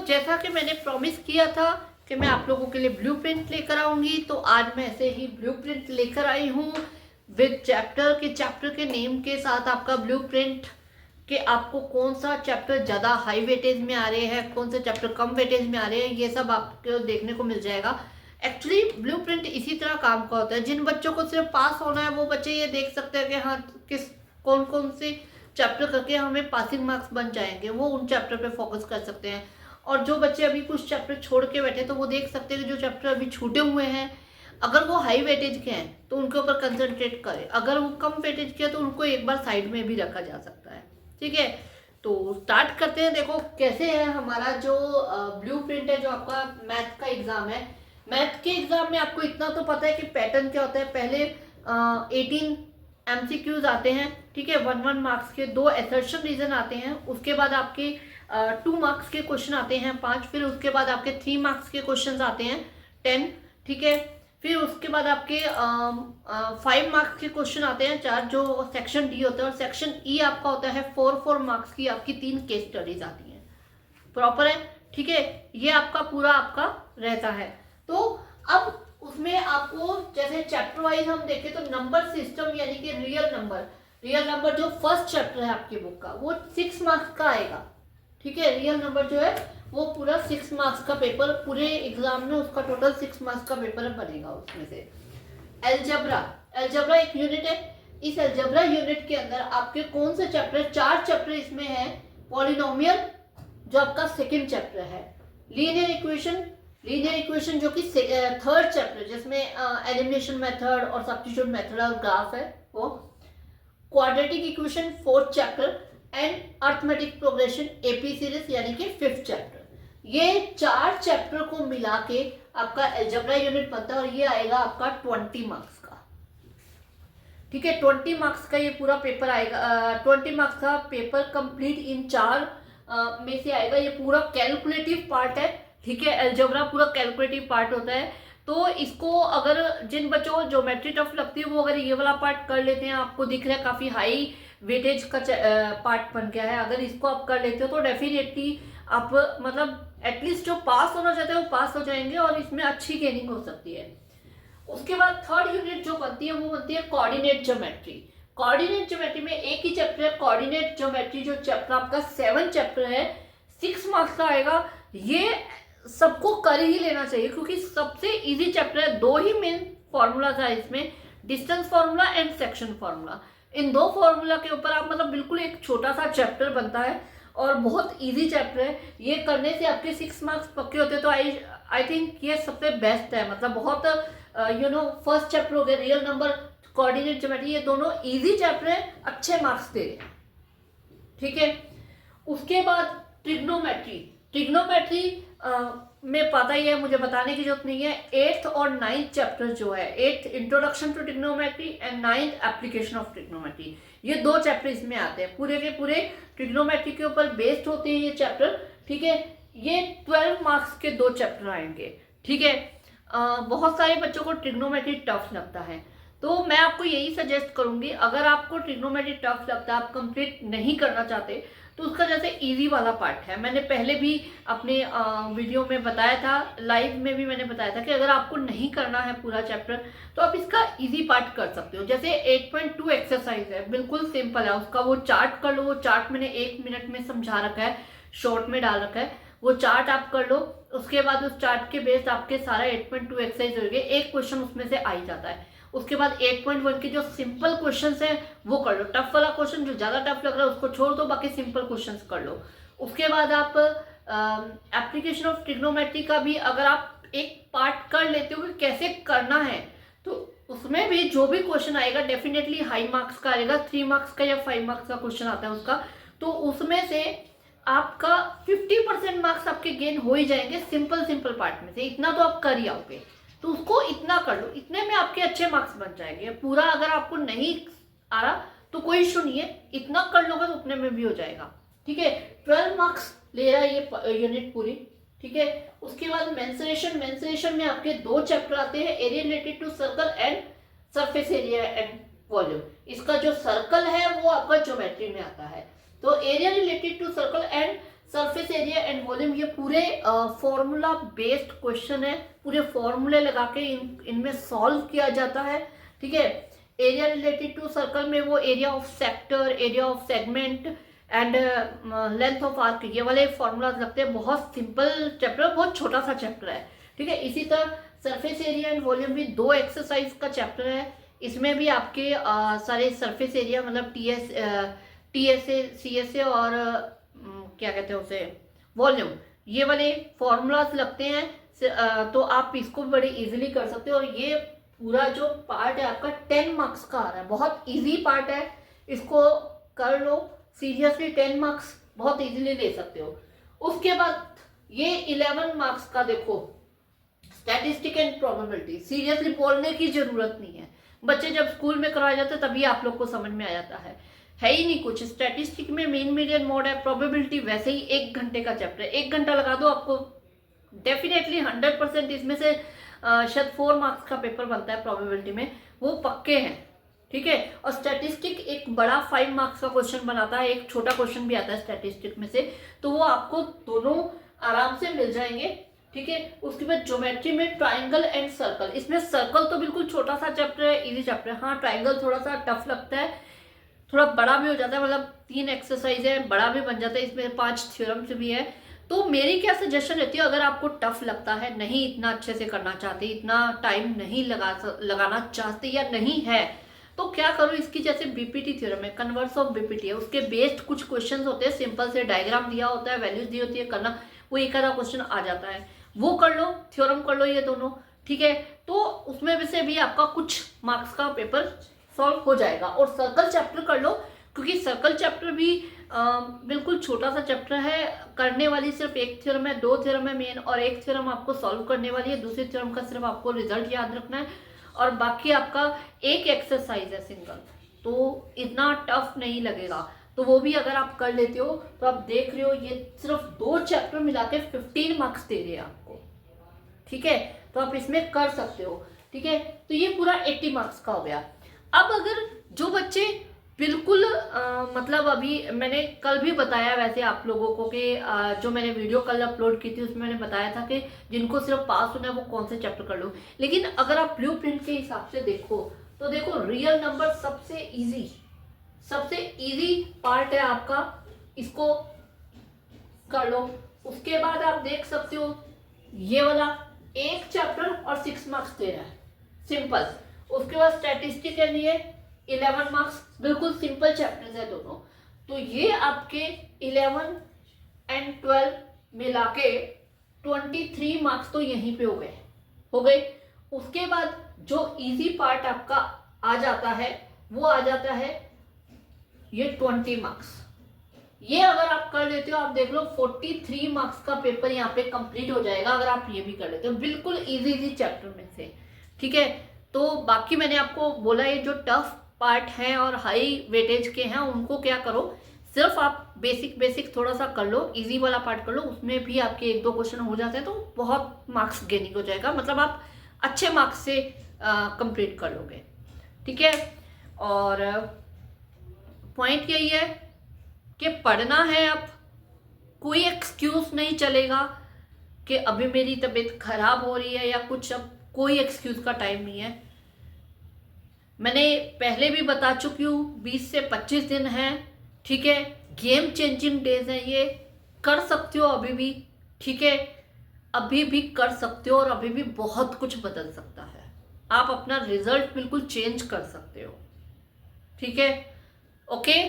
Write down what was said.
जैसा कि मैंने प्रॉमिस किया था कि मैं आप लोगों के लिए ब्लूप्रिंट लेकर आऊंगी, तो आज मैं ऐसे ही ब्लूप्रिंट लेकर आई हूँ विद चैप्टर के नेम के साथ आपका ब्लूप्रिंट कि आपको कौन सा चैप्टर ज़्यादा हाई वेटेज में आ रहे हैं, कौन से चैप्टर कम वेटेज में आ रहे हैं, ये सब आपको देखने को मिल जाएगा। एक्चुअली ब्लूप्रिंट इसी तरह काम का होता है। जिन बच्चों को सिर्फ पास होना है वो बच्चे ये देख सकते हैं कि हाँ किस कौन कौन से चैप्टर करके हमें पासिंग मार्क्स बन जाएंगे, वो उन चैप्टर पे फोकस कर सकते हैं। और जो बच्चे अभी कुछ चैप्टर छोड़ के बैठे तो वो देख सकते हैं कि जो चैप्टर अभी छूटे हुए हैं अगर वो हाई वेटेज के हैं तो उनके ऊपर कंसंट्रेट करें, अगर वो कम वेटेज के हैं तो उनको एक बार साइड में भी रखा जा सकता है। ठीक है, तो स्टार्ट करते हैं। देखो कैसे है हमारा जो ब्लूप्रिंट है, जो आपका मैथ का एग्जाम है। मैथ के एग्जाम में आपको इतना तो पता है कि पैटर्न क्या होता है। पहले 18 MCQs आते हैं, ठीक है, 1 मार्क्स के। 2 असर्शन रीजन आते हैं, उसके बाद आपके 2 मार्क्स के क्वेश्चन आते हैं 5, फिर उसके बाद आपके 3 मार्क्स के क्वेश्चन आते हैं 10, ठीक है। फिर उसके बाद आपके 5 मार्क्स के क्वेश्चन आते हैं 4, जो सेक्शन डी होता है। और सेक्शन ई आपका होता है 4 मार्क्स की, आपकी 3 केस स्टडीज आती हैं। प्रॉपर है, ठीक है, ये आपका पूरा आपका रहता है। तो अब उसमें आपको जैसे चैप्टर वाइज हम देखें तो नंबर सिस्टम यानी कि रियल नंबर जो फर्स्ट चैप्टर है आपकी बुक का वो 6 मार्क्स का आएगा, ठीक है। रियल नंबर जो है वो पूरा 6 मार्क्स का पेपर, पूरे एग्जाम में उसका टोटल 6 मार्क्स का पेपर बनेगा। उसमें से एल्जेब्रा एक यूनिट है। इस एल्जेब्रा यूनिट के अंदर आपके कौन से चैप्टर, 4 चैप्टर इसमें है। पॉलिनोमियल जो आपका सेकंड चैप्टर है, लीनियर इक्वेशन जो कि थर्ड चैप्टर जिसमें एलिमिनेशन मेथड और सब्स्टिट्यूट मेथड और ग्राफ है वो। Quadratic equation 4th chapter and arithmetic progression AP series यानी कि 5th चैप्टर। ये 4 चैप्टर को मिला के आपका एल्जेब्रा यूनिट बनता है और ये आएगा आपका 20 मार्क्स का, ठीक है। 20 मार्क्स का ये पूरा पेपर आएगा। 20 मार्क्स का पेपर कंप्लीट इन 4 में से आएगा। ये पूरा कैलकुलेटिव पार्ट है, ठीक है। एल्जेब्रा पूरा कैलकुलेटिव पार्ट होता है। तो इसको अगर जिन बच्चों को ज्योमेट्री टफ लगती है वो अगर ये वाला पार्ट कर लेते हैं, आपको दिख रहा है काफी हाई वेटेज का पार्ट बन गया है, अगर इसको आप कर लेते हो तो डेफिनेटली आप मतलब एटलीस्ट जो पास होना चाहते हैं वो पास हो जाएंगे और इसमें अच्छी गेनिंग हो सकती है। उसके बाद थर्ड यूनिट जो बनती है वो बनती है कोऑर्डिनेट ज्योमेट्री में एक ही चैप्टर है कोऑर्डिनेट ज्योमेट्री, जो चैप्टर आपका 7 चैप्टर है, 6 मार्क्स का आएगा। ये सबको कर ही लेना चाहिए क्योंकि सबसे इजी चैप्टर है। 2 ही मेन फॉर्मूलाज है इसमें, distance formula and section formula. In 2 formula के ऊपर आप मतलब बिल्कुल एक छोटा सा चैप्टर बनता है और बहुत इजी चैप्टर है। ये करने से आपके 6 मार्क्स पक्के होते हैं। तो आई थिंक ये सबसे बेस्ट है, मतलब बहुत फर्स्ट चैप्टर हो गया रियल नंबर, कोऑर्डिनेट ज्योमेट्री, ये दोनों इजी चैप्टर है, अच्छे मार्क्स दे रहे हैं, ठीक है। उसके बाद ट्रिग्नोमेट्री में पता ही है, मुझे बताने की जरूरत नहीं है। 8th और 9th चैप्टर जो है, 8th introduction to trigonometry and 9th application of trigonometry, ये 2 चैप्टर इसमें आते हैं। पूरे के पूरे ट्रिग्नोमेट्री के ऊपर बेस्ड होते हैं ये चैप्टर, ठीक है। ये 12 मार्क्स के 2 चैप्टर आएंगे, ठीक है। बहुत सारे बच्चों को ट्रिग्नोमेट्री टफ लगता है, तो मैं आपको यही सजेस्ट करूंगी, अगर आपको ट्रिग्नोमेट्री टफ लगता है, आप कंप्लीट नहीं करना चाहते, तो उसका जैसे इजी वाला पार्ट है, मैंने पहले भी अपने वीडियो में बताया था, लाइव में भी मैंने बताया था कि अगर आपको नहीं करना है पूरा चैप्टर तो आप इसका इजी पार्ट कर सकते हो। जैसे 8.2 एक्सरसाइज है, बिल्कुल सिंपल है, उसका वो चार्ट कर लो। वो चार्ट मैंने 1 मिनट में समझा रखा है, शॉर्ट में डाल रखा है, वो चार्ट आप कर लो। उसके बाद उस चार्ट के बेस्ड आपके सारा 8.2 एक्सरसाइज हो गए, एक क्वेश्चन उसमें से आ ही जाता है। उसके बाद 8.1 के जो सिंपल क्वेश्चंस है वो कर लो। टफ वाला क्वेश्चन जो ज्यादा टफ लग रहा है उसको छोड़ दो, बाकी सिंपल क्वेश्चंस कर लो। उसके बाद आप एप्लीकेशन ऑफ ट्रिग्नोमेट्री का भी अगर आप एक पार्ट कर लेते हो कि कैसे करना है, तो उसमें भी जो भी क्वेश्चन आएगा डेफिनेटली हाई मार्क्स का आएगा। 3 मार्क्स का या 5 मार्क्स का क्वेश्चन आता है उसका, तो उसमें से आपका 50% मार्क्स आपके गेन हो ही जाएंगे सिंपल पार्ट में से। इतना तो आप कर ही आओगे, तो उसको इतना कर लो, इतने में आपके अच्छे मार्क्स बन जाएंगे। पूरा अगर आपको नहीं आ रहा तो कोई इशू नहीं है, इतना कर लोगे तो उतने में भी हो जाएगा, ठीक है। 12 मार्क्स ले रहा है ये यूनिट पूरी, ठीक है। उसके बाद मेंसुरेशन में आपके 2 चैप्टर आते हैं, area related to circle and surface area and volume. इसका जो सर्कल है वो आपका ज्योमेट्री में आता है, तो area related to circle and surface surface area and volume ये पूरे फॉर्मूला बेस्ड क्वेश्चन है, पूरे फॉर्मूले लगा के इनमें सॉल्व किया जाता है। ठीक है, एरिया रिलेटेड टू सर्कल में वो area of sector, area of segment and length of arc, ये वाले फॉर्मूलाज लगते हैं। बहुत सिंपल चैप्टर, बहुत छोटा सा चैप्टर है। ठीक है, इसी तरह सरफेस एरिया एंड वॉल्यूम भी 2 एक्सरसाइज का चैप्टर है। इसमें भी आपके सारे सरफेस एरिया मतलब टीएसए, सीएसए और क्या कहते हैं उसे, वॉल्यूम, ये वाले फॉर्मूलाज लगते हैं। तो आप इसको बड़े इजीली कर सकते हो। और ये पूरा जो पार्ट है आपका 10 मार्क्स का आ रहा है, बहुत इजी पार्ट है, इसको कर लो सीरियसली। 10 मार्क्स बहुत इजीली ले सकते हो। उसके बाद ये 11 मार्क्स का देखो, स्टैटिस्टिक एंड प्रोबेबिलिटी। सीरियसली बोलने की जरूरत नहीं है, बच्चे जब स्कूल में कराया जाता है तभी आप लोग को समझ में आ जाता है ही नहीं कुछ। स्टैटिस्टिक में मीन मीडियन मोड है, प्रोबेबिलिटी वैसे ही 1 घंटे का चैप्टर है। 1 घंटा लगा दो, आपको डेफिनेटली 100% इसमें से शायद 4 मार्क्स का पेपर बनता है प्रोबेबिलिटी में, वो पक्के हैं। ठीक है, और स्टैटिस्टिक एक बड़ा 5 मार्क्स का क्वेश्चन बनाता है, एक छोटा क्वेश्चन भी आता है स्टैटिस्टिक में से, तो वो आपको दोनों आराम से मिल जाएंगे। ठीक है, उसके बाद ज्योमेट्री में ट्राइंगल एंड सर्कल। इसमें सर्कल तो बिल्कुल छोटा सा चैप्टर है, इजी चैप्टर है। हाँ, ट्राइंगल थोड़ा सा टफ लगता है, थोड़ा बड़ा भी हो जाता है, मतलब 3 एक्सरसाइज है, बड़ा भी बन जाता है, इसमें 5 थ्योरम्स भी है। तो मेरी क्या सजेशन रहती है, अगर आपको टफ लगता है, नहीं इतना अच्छे से करना चाहते, इतना टाइम नहीं लगाना चाहते या नहीं है, तो क्या करो, इसकी जैसे बीपीटी थ्योरम है, कन्वर्स ऑफ बीपीटी है, उसके बेस्ड कुछ क्वेश्चंस होते हैं, सिंपल से डायग्राम दिया होता है, वैल्यूज दी होती है, करना, वो एक आधा क्वेश्चन आ जाता है, वो कर लो, थ्योरम कर लो, ये दोनों। ठीक है, तो उसमें से भी आपका कुछ मार्क्स का पेपर सॉल्व हो जाएगा। और सर्कल चैप्टर कर लो, क्योंकि सर्कल चैप्टर भी बिल्कुल छोटा सा चैप्टर है, करने वाली सिर्फ 1 थ्योरम है, 2 थ्योरम है मेन, और 1 थ्योरम आपको सॉल्व करने वाली है, दूसरी थ्योरम का सिर्फ आपको रिजल्ट याद रखना है, और बाकी आपका एक एक्सरसाइज है सिंगल, तो इतना टफ नहीं लगेगा। तो वो भी अगर आप कर लेते हो तो आप देख रहे हो, ये सिर्फ 2 चैप्टर मिला के 15 मार्क्स दे रहे हैं आपको। ठीक है, तो आप इसमें कर सकते हो। ठीक है, तो ये पूरा 80 मार्क्स का हो गया। अब अगर जो बच्चे बिल्कुल मतलब अभी मैंने कल भी बताया वैसे आप लोगों को कि जो मैंने वीडियो कल अपलोड की थी उसमें मैंने बताया था कि जिनको सिर्फ पास होना है वो कौन से चैप्टर कर लो। लेकिन अगर आप ब्लूप्रिंट के हिसाब से देखो तो देखो, रियल नंबर सबसे इजी पार्ट है आपका, इसको कर लो। उसके बाद आप देख सकते हो ये वाला 1 चैप्टर और 6 मार्क्स दे रहा है, सिंपल। उसके बाद स्टैटिस्टिक है, ये 11 मार्क्स, बिल्कुल सिंपल चैप्टर्स है दोनों। तो ये आपके 11 एंड 12 मिला के 23 मार्क्स तो यहीं पे हो गए। उसके बाद जो इजी पार्ट आपका आ जाता है वो आ जाता है ये 20 मार्क्स। ये अगर आप कर लेते हो, आप देख लो 43 मार्क्स का पेपर यहाँ पे कंप्लीट हो जाएगा अगर आप ये भी कर लेते हो, बिल्कुल इजी चैप्टर में से। ठीक है, तो बाकी मैंने आपको बोला ये जो टफ पार्ट हैं और हाई वेटेज के हैं उनको क्या करो, सिर्फ आप बेसिक थोड़ा सा कर लो, इजी वाला पार्ट कर लो, उसमें भी आपके 1-2 क्वेश्चन हो जाते हैं तो बहुत मार्क्स गेनिंग हो जाएगा, मतलब आप अच्छे मार्क्स से कंप्लीट कर लोगे। ठीक है, और पॉइंट यही है कि पढ़ना है, अब कोई एक्सक्यूज नहीं चलेगा कि अभी मेरी तबीयत खराब हो रही है या कुछ, अब कोई एक्सक्यूज का टाइम नहीं है। मैंने पहले भी बता चुकी हूँ 20 से 25 दिन हैं। ठीक है, गेम चेंजिंग डेज हैं, ये कर सकते हो अभी भी। ठीक है, अभी भी कर सकते हो और अभी भी बहुत कुछ बदल सकता है, आप अपना रिजल्ट बिल्कुल चेंज कर सकते हो। ठीक है, ओके।